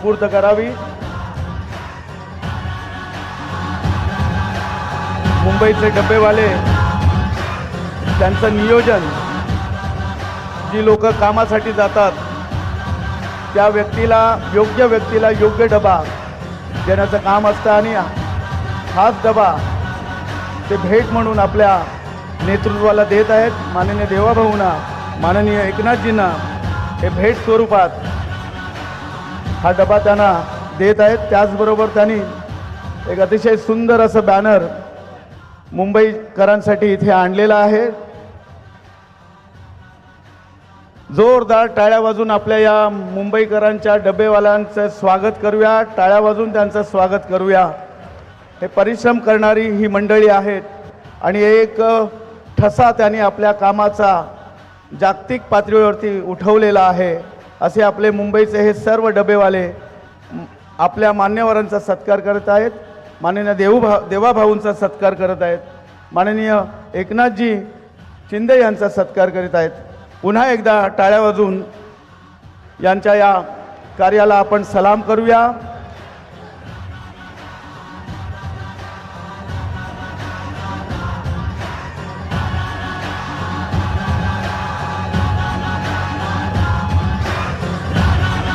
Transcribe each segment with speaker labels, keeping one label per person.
Speaker 1: सुपूर्द करावी। मुंबईचे डबेवाले त्यांचं नियोजन, जी लोक कामासाठी जातात त्या योग्य व्यक्तीला योग्य डबा देण्याचं काम असतं आणि हाच डबा ते भेट म्हणून आपल्या नेतृत्वाला देत आहेत। माननीय देवाभाऊंना, माननीय एकनाथजींना हे भेट स्वरूपात हा डबा त्यांना देत आहेत। त्याचबरोबर त्यांनी एक अतिशय सुंदर असं बॅनर मुंबईकरांसाठी इथे आणलेला आहे। जोरदार टाळ्या वाजून आपल्या या मुंबईकरांच्या डबेवाल्यांचं स्वागत करूया, टाळ्या वाजून त्यांचं स्वागत करूया। हे परिश्रम करणारी ही मंडळी आहेत आणि एक ठसा त्यांनी आपल्या कामाचा जागतिक पातळीवरती उठवलेला आहे। असे आपले मुंबईचे हे सर्व डबेवाले आपल्या मान्यवरांचा सत्कार करत आहेत, माननीय देवाभाऊंचा सत्कार करत आहेत, माननीय एकनाथजी शिंदे यांचा सत्कार करीत आहेत। पुन्हा एकदा टाळ्या वाजून यांच्या या कार्याला आपण सलाम करूया।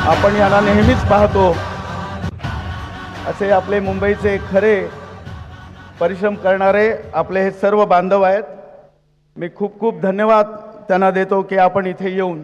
Speaker 1: आपण यांना नेहमीच पाहतो, असे आपले मुंबईचे खरे परिश्रम करणारे आपले हे सर्व बांधव आहेत। मी खूप खूप धन्यवाद त्यांना देतो की आपण इथे येऊन